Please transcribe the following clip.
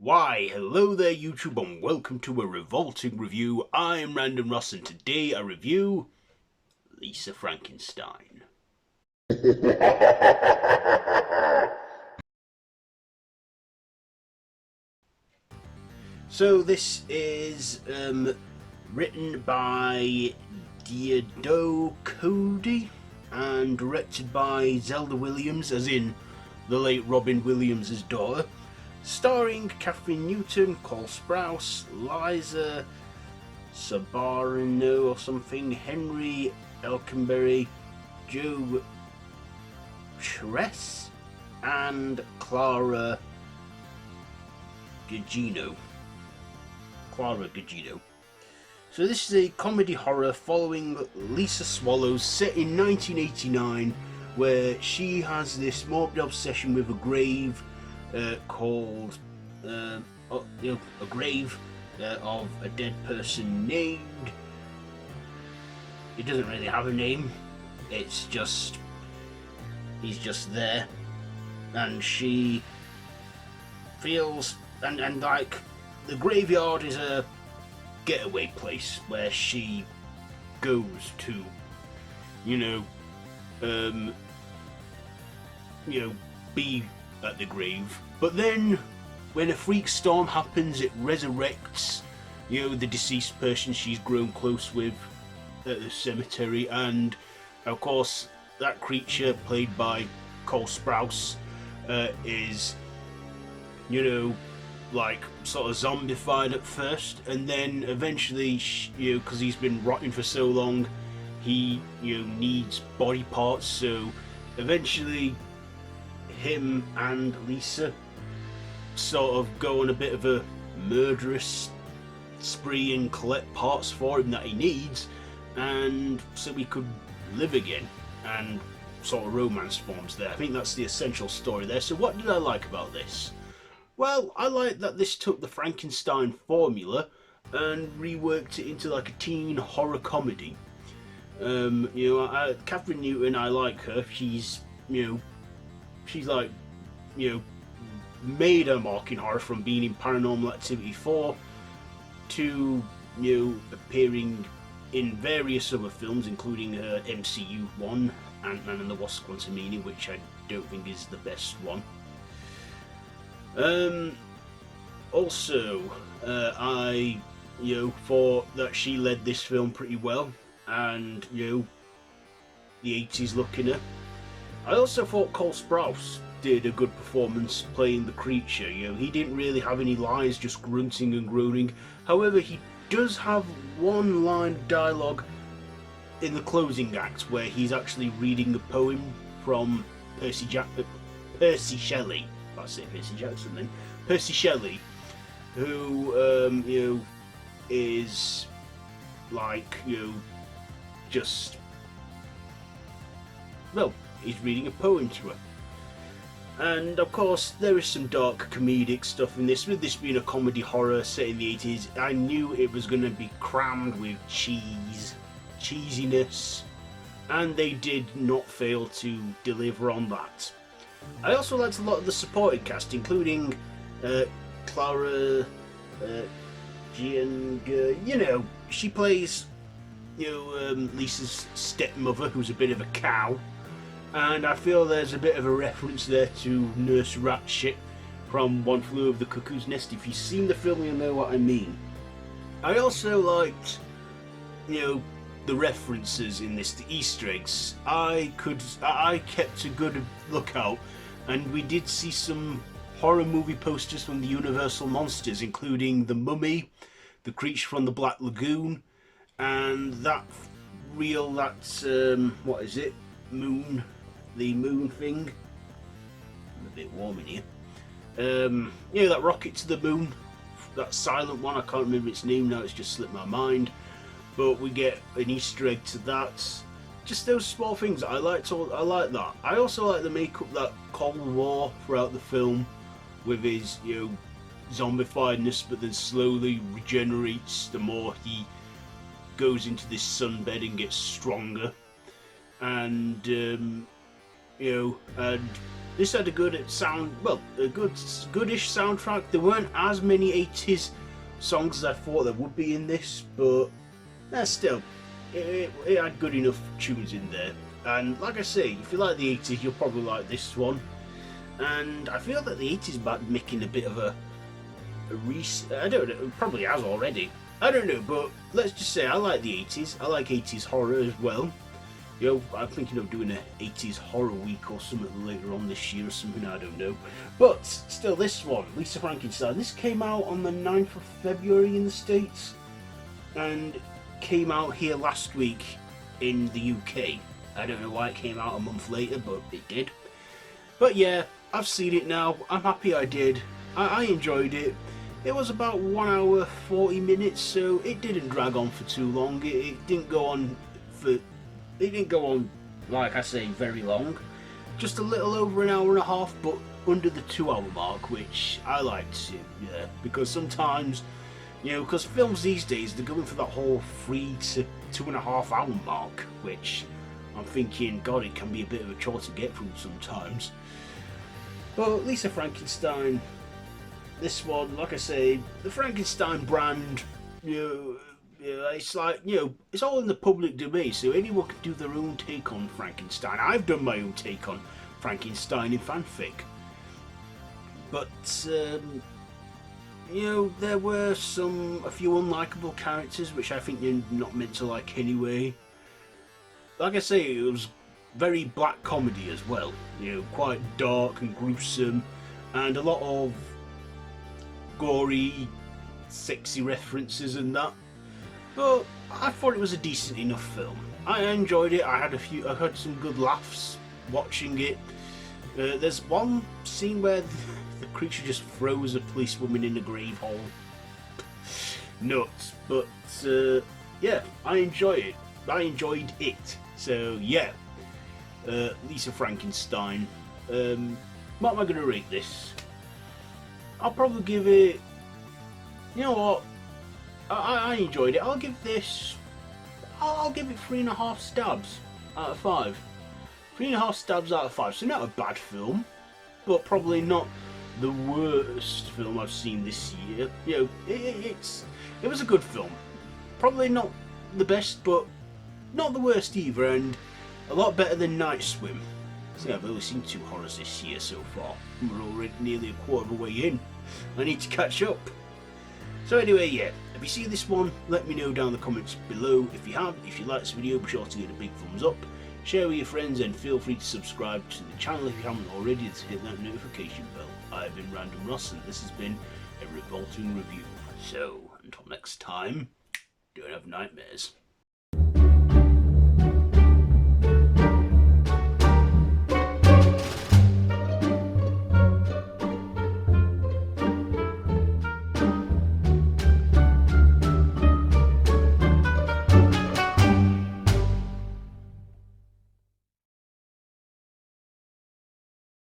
Why, hello there YouTube and welcome to a Revolting review. I'm Random Ross and today I review Lisa Frankenstein. So this is written by Diado Cody and directed by Zelda Williams, as in the late Robin Williams' daughter. Starring Katheryn Newton, Cole Sprouse, Liza Sabarino or something, Henry Elkenberry, Joe Tress, and Clara Gugino. So this is a comedy horror following Lisa Swallows, set in 1989, where she has this morbid obsession with a grave called a grave of a dead person named. It doesn't really have a name. It's just he's just there, and she feels and like the graveyard is a getaway place where she goes to, be at the grave. But then when a freak storm happens, it resurrects the deceased person she's grown close with at the cemetery, and of course that creature played by Cole Sprouse is like sort of zombified at first, and then eventually because he's been rotting for so long, he needs body parts, so eventually him and Lisa sort of go on a bit of a murderous spree and collect parts for him that he needs, and so he could live again, and sort of romance forms there. I think that's the essential story there. So what did I like about this? Well, I like that this took the Frankenstein formula and reworked it into like a teen horror comedy. Katheryn Newton, I like her. She's like, made her mark in horror, from being in Paranormal Activity 4 to, appearing in various other films, including her MCU one, Ant-Man and the Wasp: Quantumania, which I don't think is the best one. Also, I, thought that she led this film pretty well, and, the 80s look in her. I also thought Cole Sprouse did a good performance playing the creature. He didn't really have any lines, just grunting and groaning. However, he does have one line of dialogue in the closing act where he's actually reading a poem from Percy Shelley. Let's say Percy Jackson then. Percy Shelley, who is like just, well, he's reading a poem to her. And of course there is some dark comedic stuff in this. With this being a comedy horror set in the 80s, I knew it was going to be crammed with cheesiness, and they did not fail to deliver on that. I also liked a lot of the supporting cast, including Clara Gianga. She plays Lisa's stepmother, who's a bit of a cow, and I feel there's a bit of a reference there to Nurse Ratched from One Flew Over the Cuckoo's Nest. If you've seen the film, you'll know what I mean. I also liked the references in this, the Easter eggs. I kept a good lookout, and we did see some horror movie posters from the Universal monsters, including the Mummy, the creature from the Black Lagoon, and what is it? The moon thing. I'm a bit warm in here. That rocket to the moon, that silent one. I can't remember its name now. It's just slipped my mind. But we get an Easter egg to that. Just those small things. I like that. I also like the makeup that Cole wore throughout the film, with his zombifiedness, but then slowly regenerates the more he goes into this sunbed and gets stronger. And And this had a good sound, well, a goodish soundtrack. There weren't as many 80s songs as I thought there would be in this, but still, it had good enough tunes in there. And like I say, if you like the 80s, you'll probably like this one. And I feel that the 80s about making a bit of a I don't know, it probably has already. I don't know, but let's just say I like the 80s. I like 80s horror as well. I'm thinking of doing an 80s horror week or something later on this year or something, I don't know. But still, this one, Lisa Frankenstein, this came out on the 9th of February in the States and came out here last week in the UK. I don't know why it came out a month later, but it did. But yeah, I've seen it now. I'm happy I did. I enjoyed it. It was about 1 hour 40 minutes, so it didn't drag on for too long. It didn't go on like I say very long. Just a little over an hour and a half, but under the 2 hour mark, which I like to, yeah, because sometimes, because films these days, they're going for that whole 3 to 2.5 hour mark, which I'm thinking, God, it can be a bit of a chore to get through sometimes. But Lisa Frankenstein, this one, like I say, the Frankenstein brand, it's like, it's all in the public domain, so anyone can do their own take on Frankenstein. I've done my own take on Frankenstein in fanfic. But, there were a few unlikable characters, which I think you're not meant to like anyway. Like I say, it was very black comedy as well, quite dark and gruesome, and a lot of gory, sexy references and that. But I thought it was a decent enough film. I enjoyed it. I had some good laughs watching it. There's one scene where the creature just throws a policewoman in a grave hole. Nuts. But yeah, I enjoyed it. So yeah, Lisa Frankenstein. What am I going to rate this? I'll probably give it, you know what, I enjoyed it. I'll give it 3.5 stabs out of 5. 3.5 stabs out of 5, so not a bad film, but probably not the worst film I've seen this year. It was a good film. Probably not the best, but not the worst either, and a lot better than Night Swim. See, I've only seen 2 horrors this year so far. We're already nearly a quarter of the way in. I need to catch up. So anyway, yeah, if you see this one, let me know down in the comments below. If you have, if you like this video, be sure to give it a big thumbs up. Share with your friends and feel free to subscribe to the channel if you haven't already to hit that notification bell. I've been Random Ross and this has been a Revolting review. So, until next time, don't have nightmares.